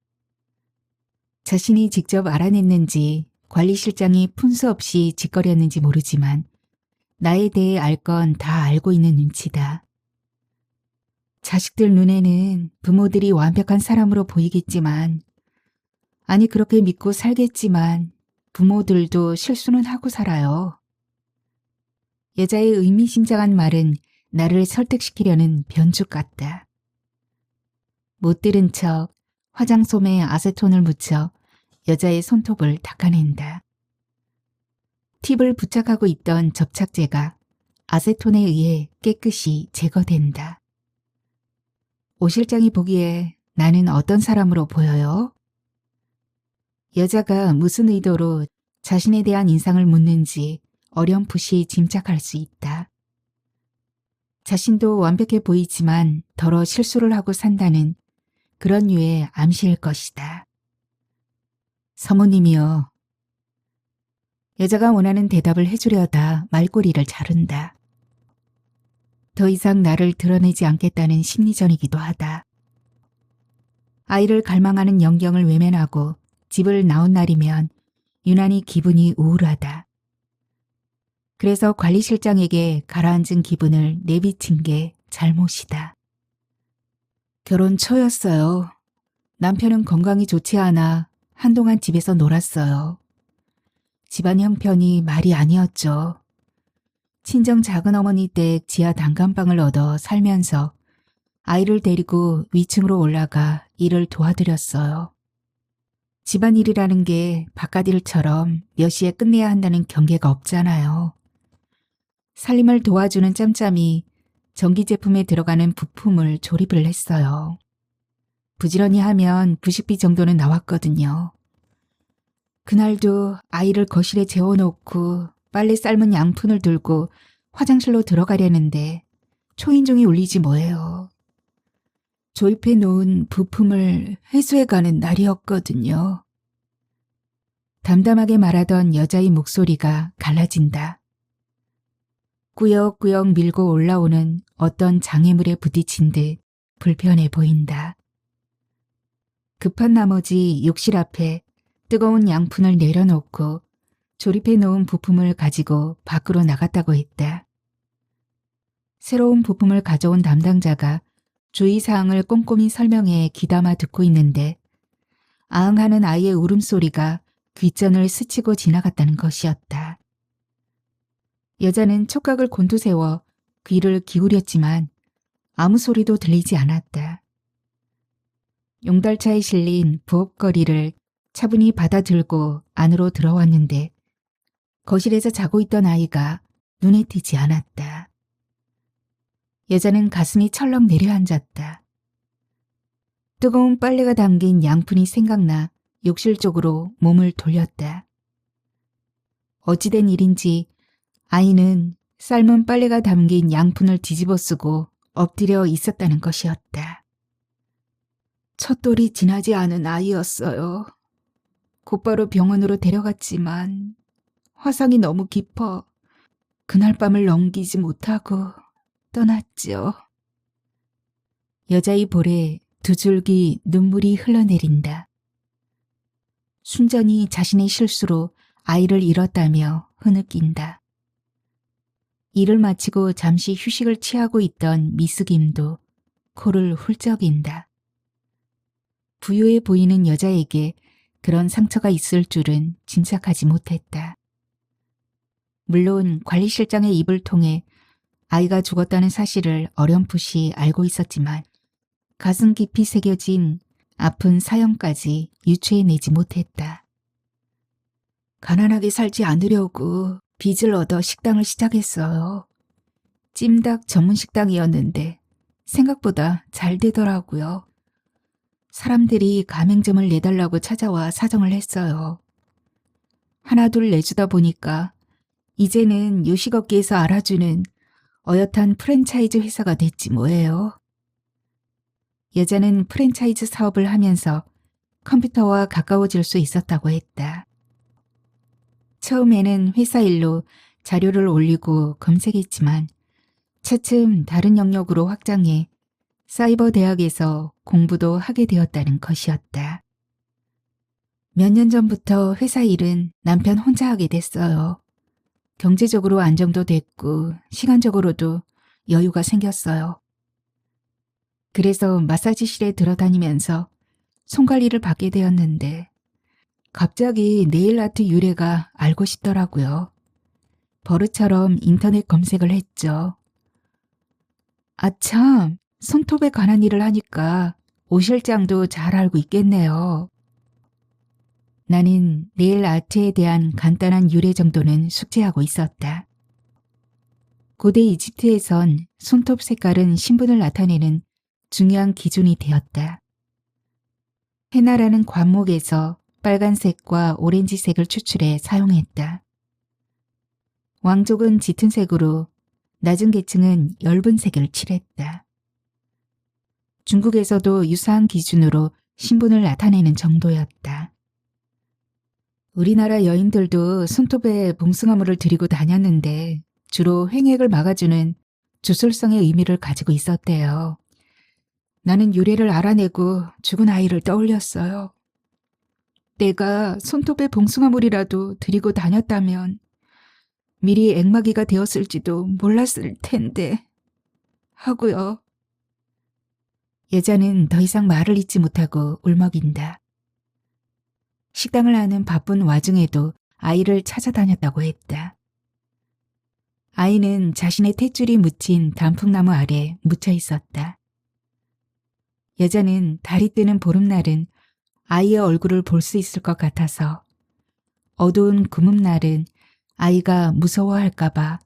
자신이 직접 알아냈는지 관리실장이 푼수 없이 짓거렸는지 모르지만 나에 대해 알 건 다 알고 있는 눈치다. 자식들 눈에는 부모들이 완벽한 사람으로 보이겠지만, 아니 그렇게 믿고 살겠지만 부모들도 실수는 하고 살아요. 여자의 의미심장한 말은 나를 설득시키려는 변죽 같다. 못 들은 척 화장솜에 아세톤을 묻혀 여자의 손톱을 닦아낸다. 팁을 부착하고 있던 접착제가 아세톤에 의해 깨끗이 제거된다. 오 실장이 보기에 나는 어떤 사람으로 보여요? 여자가 무슨 의도로 자신에 대한 인상을 묻는지 어렴풋이 짐작할 수 있다. 자신도 완벽해 보이지만 더러 실수를 하고 산다는 그런 류의 암시일 것이다. 사모님이요. 여자가 원하는 대답을 해주려다 말꼬리를 자른다. 더 이상 나를 드러내지 않겠다는 심리전이기도 하다. 아이를 갈망하는 영경을 외면하고 집을 나온 날이면 유난히 기분이 우울하다. 그래서 관리실장에게 가라앉은 기분을 내비친 게 잘못이다. 결혼 초였어요. 남편은 건강이 좋지 않아 한동안 집에서 놀았어요. 집안 형편이 말이 아니었죠. 친정 작은어머니 댁 지하 단칸방을 얻어 살면서 아이를 데리고 위층으로 올라가 일을 도와드렸어요. 집안일이라는 게 바깥일처럼 몇 시에 끝내야 한다는 경계가 없잖아요. 살림을 도와주는 짬짬이 전기 제품에 들어가는 부품을 조립을 했어요. 부지런히 하면 부식비 정도는 나왔거든요. 그날도 아이를 거실에 재워놓고 빨래 삶은 양푼을 들고 화장실로 들어가려는데 초인종이 울리지 뭐예요. 조립해 놓은 부품을 회수해가는 날이었거든요. 담담하게 말하던 여자의 목소리가 갈라진다. 꾸역꾸역 밀고 올라오는 어떤 장애물에 부딪힌 듯 불편해 보인다. 급한 나머지 욕실 앞에 뜨거운 양푼을 내려놓고 조립해 놓은 부품을 가지고 밖으로 나갔다고 했다. 새로운 부품을 가져온 담당자가 주의사항을 꼼꼼히 설명해 귀담아 듣고 있는데 아흥하는 아이의 울음소리가 귓전을 스치고 지나갔다는 것이었다. 여자는 촉각을 곤두세워 귀를 기울였지만 아무 소리도 들리지 않았다. 용달차에 실린 부엌거리를 차분히 받아들고 안으로 들어왔는데 거실에서 자고 있던 아이가 눈에 띄지 않았다. 여자는 가슴이 철렁 내려앉았다. 뜨거운 빨래가 담긴 양푼이 생각나 욕실 쪽으로 몸을 돌렸다. 어찌된 일인지 아이는 삶은 빨래가 담긴 양푼을 뒤집어 쓰고 엎드려 있었다는 것이었다. 첫 돌이 지나지 않은 아이였어요. 곧바로 병원으로 데려갔지만 화상이 너무 깊어 그날 밤을 넘기지 못하고 떠났죠. 여자의 볼에 두 줄기 눈물이 흘러내린다. 순전히 자신의 실수로 아이를 잃었다며 흐느낀다. 일을 마치고 잠시 휴식을 취하고 있던 미숙임도 코를 훌쩍인다. 부유해 보이는 여자에게 그런 상처가 있을 줄은 짐작하지 못했다. 물론 관리실장의 입을 통해 아이가 죽었다는 사실을 어렴풋이 알고 있었지만 가슴 깊이 새겨진 아픈 사연까지 유추해내지 못했다. 가난하게 살지 않으려고 빚을 얻어 식당을 시작했어요. 찜닭 전문 식당이었는데 생각보다 잘 되더라고요. 사람들이 가맹점을 내달라고 찾아와 사정을 했어요. 하나둘 내주다 보니까 이제는 요식업계에서 알아주는 어엿한 프랜차이즈 회사가 됐지 뭐예요. 여자는 프랜차이즈 사업을 하면서 컴퓨터와 가까워질 수 있었다고 했다. 처음에는 회사 일로 자료를 올리고 검색했지만 차츰 다른 영역으로 확장해 사이버 대학에서 공부도 하게 되었다는 것이었다. 몇 년 전부터 회사 일은 남편 혼자 하게 됐어요. 경제적으로 안정도 됐고 시간적으로도 여유가 생겼어요. 그래서 마사지실에 들어다니면서 손관리를 받게 되었는데 갑자기 네일 아트 유래가 알고 싶더라고요. 버릇처럼 인터넷 검색을 했죠. 아참, 손톱에 관한 일을 하니까 오 실장도 잘 알고 있겠네요. 나는 네일 아트에 대한 간단한 유래 정도는 숙지하고 있었다. 고대 이집트에선 손톱 색깔은 신분을 나타내는 중요한 기준이 되었다. 헤나라는 관목에서 빨간색과 오렌지색을 추출해 사용했다. 왕족은 짙은 색으로, 낮은 계층은 엷은 색을 칠했다. 중국에서도 유사한 기준으로 신분을 나타내는 정도였다. 우리나라 여인들도 손톱에 봉숭아물을 들이고 다녔는데 주로 횡액을 막아주는 주술성의 의미를 가지고 있었대요. 나는 유래를 알아내고 죽은 아이를 떠올렸어요. 내가 손톱에 봉숭아물이라도 들이고 다녔다면 미리 앵마기가 되었을지도 몰랐을 텐데 하고요. 여자는 더 이상 말을 잇지 못하고 울먹인다. 식당을 하는 바쁜 와중에도 아이를 찾아다녔다고 했다. 아이는 자신의 탯줄이 묻힌 단풍나무 아래 묻혀 있었다. 여자는 달이 뜨는 보름날은 아이의 얼굴을 볼 수 있을 것 같아서 어두운 구뭅날은 아이가 무서워할까봐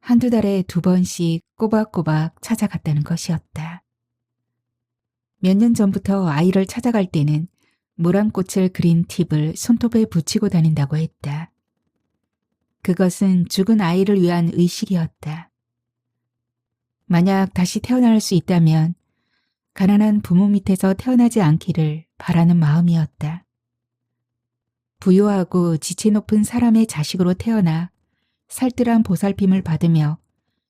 한두 달에 2번씩 꼬박꼬박 찾아갔다는 것이었다. 몇 년 전부터 아이를 찾아갈 때는 모란꽃을 그린 팁을 손톱에 붙이고 다닌다고 했다. 그것은 죽은 아이를 위한 의식이었다. 만약 다시 태어날 수 있다면 가난한 부모 밑에서 태어나지 않기를 바라는 마음이었다. 부유하고 지체 높은 사람의 자식으로 태어나 살뜰한 보살핌을 받으며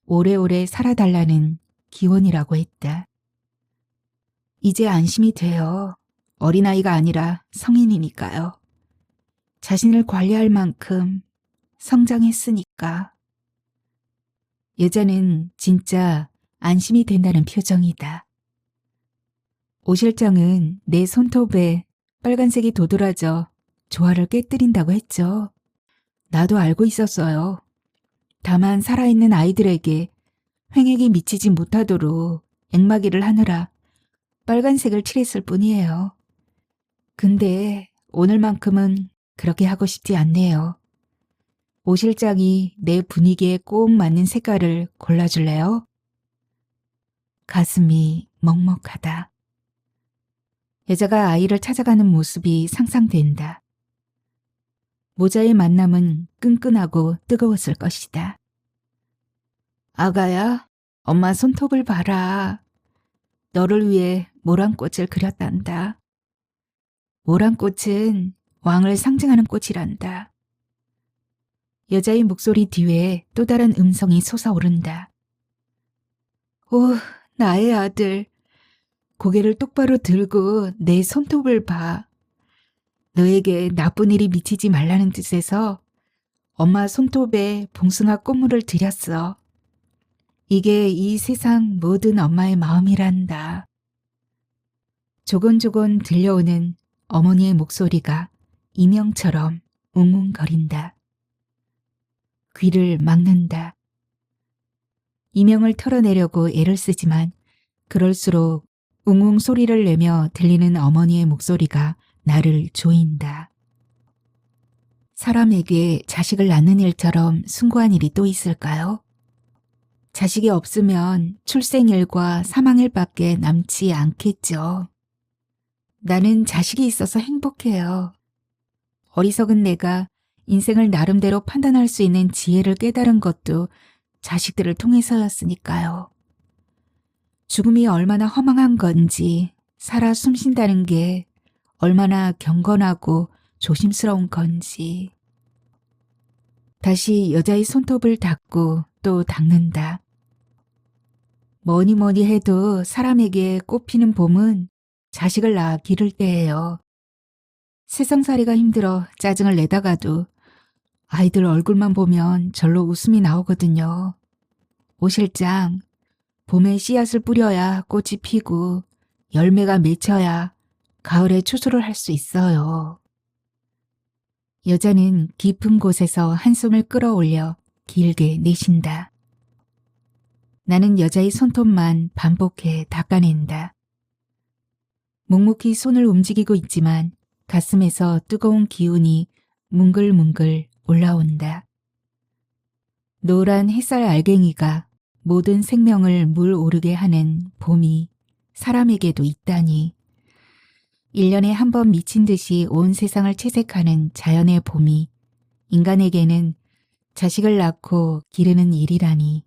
오래오래 살아달라는 기원이라고 했다. 이제 안심이 돼요. 어린아이가 아니라 성인이니까요. 자신을 관리할 만큼 성장했으니까. 여자는 진짜 안심이 된다는 표정이다. 오 실장은 내 손톱에 빨간색이 도드라져 조화를 깨뜨린다고 했죠. 나도 알고 있었어요. 다만 살아있는 아이들에게 횡액이 미치지 못하도록 앵마기를 하느라 빨간색을 칠했을 뿐이에요. 근데 오늘만큼은 그렇게 하고 싶지 않네요. 오 실장이 내 분위기에 꼭 맞는 색깔을 골라줄래요? 가슴이 먹먹하다. 여자가 아이를 찾아가는 모습이 상상된다. 모자의 만남은 끈끈하고 뜨거웠을 것이다. 아가야, 엄마 손톱을 봐라. 너를 위해 모란꽃을 그렸단다. 모란꽃은 왕을 상징하는 꽃이란다. 여자의 목소리 뒤에 또 다른 음성이 솟아오른다. 오, 나의 아들. 고개를 똑바로 들고 내 손톱을 봐. 너에게 나쁜 일이 미치지 말라는 뜻에서 엄마 손톱에 봉숭아 꽃물을 들였어. 이게 이 세상 모든 엄마의 마음이란다. 조곤조곤 들려오는 어머니의 목소리가 이명처럼 웅웅거린다. 귀를 막는다. 이명을 털어내려고 애를 쓰지만 그럴수록 웅웅 소리를 내며 들리는 어머니의 목소리가 나를 조인다. 사람에게 자식을 낳는 일처럼 숭고한 일이 또 있을까요? 자식이 없으면 출생일과 사망일밖에 남지 않겠죠. 나는 자식이 있어서 행복해요. 어리석은 내가 인생을 나름대로 판단할 수 있는 지혜를 깨달은 것도 자식들을 통해서였으니까요. 죽음이 얼마나 허망한 건지, 살아 숨쉰다는 게 얼마나 경건하고 조심스러운 건지. 다시 여자의 손톱을 닦고 또 닦는다. 뭐니 해도 사람에게 꽃피는 봄은 자식을 낳아 기를 때예요. 세상살이가 힘들어 짜증을 내다가도 아이들 얼굴만 보면 절로 웃음이 나오거든요. 오 실장, 봄에 씨앗을 뿌려야 꽃이 피고 열매가 맺혀야 가을에 추수를 할 수 있어요. 여자는 깊은 곳에서 한숨을 끌어올려 길게 내쉰다. 나는 여자의 손톱만 반복해 닦아낸다. 묵묵히 손을 움직이고 있지만 가슴에서 뜨거운 기운이 뭉글뭉글 올라온다. 노란 햇살 알갱이가 모든 생명을 물오르게 하는 봄이 사람에게도 있다니. 1년에 한 번 미친 듯이 온 세상을 채색하는 자연의 봄이 인간에게는 자식을 낳고 기르는 일이라니.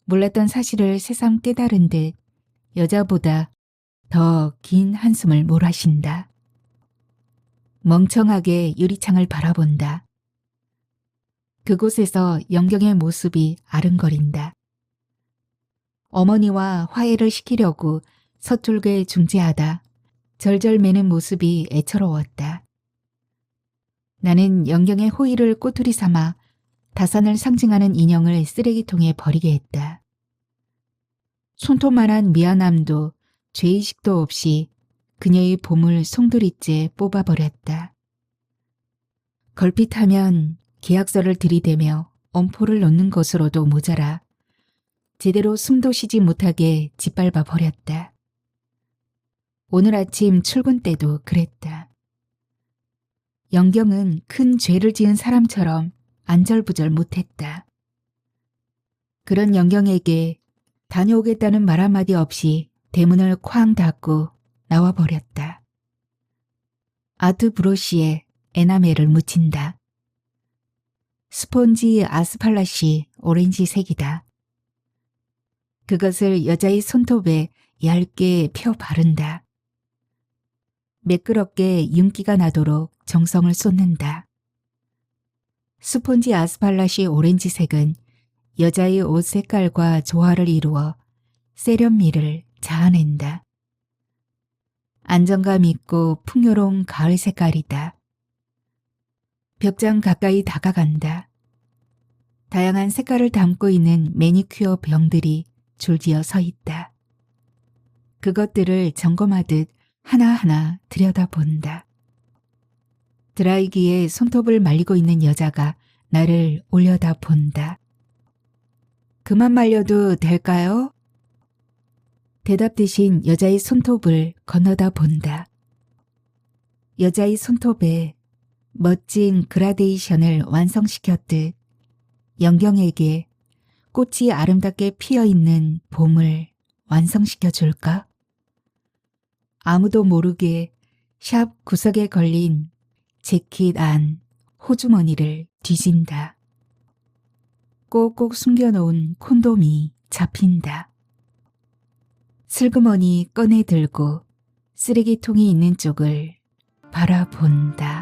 몰랐던 사실을 새삼 깨달은 듯 여자보다 더 긴 한숨을 몰아쉰다. 멍청하게 유리창을 바라본다. 그곳에서 영경의 모습이 아른거린다. 어머니와 화해를 시키려고 서툴게 중재하다 절절 매는 모습이 애처로웠다. 나는 영경의 호의를 꼬투리 삼아 다산을 상징하는 인형을 쓰레기통에 버리게 했다. 손톱만한 미안함도 죄의식도 없이 그녀의 봄을 송두리째 뽑아버렸다. 걸핏하면 계약서를 들이대며 엄포를 놓는 것으로도 모자라 제대로 숨도 쉬지 못하게 짓밟아 버렸다. 오늘 아침 출근 때도 그랬다. 영경은 큰 죄를 지은 사람처럼 안절부절 못했다. 그런 영경에게 다녀오겠다는 말 한마디 없이 대문을 쾅 닫고 나와버렸다. 아트 브러쉬에 에나멜을 묻힌다. 스폰지 아스팔라시 오렌지색이다. 그것을 여자의 손톱에 얇게 펴 바른다. 매끄럽게 윤기가 나도록 정성을 쏟는다. 스폰지 아스팔라시 오렌지색은 여자의 옷 색깔과 조화를 이루어 세련미를 자아낸다. 안정감 있고 풍요로운 가을 색깔이다. 벽장 가까이 다가간다. 다양한 색깔을 담고 있는 매니큐어 병들이 줄지어 서 있다. 그것들을 점검하듯 하나하나 들여다본다. 드라이기에 손톱을 말리고 있는 여자가 나를 올려다본다. 그만 말려도 될까요? 대답 대신 여자의 손톱을 건너다 본다. 여자의 손톱에 멋진 그라데이션을 완성시켰듯 영경에게 꽃이 아름답게 피어있는 봄을 완성시켜 줄까? 아무도 모르게 샵 구석에 걸린 재킷 안 호주머니를 뒤진다. 꼭꼭 숨겨놓은 콘돔이 잡힌다. 슬그머니 꺼내 들고 쓰레기통이 있는 쪽을 바라본다.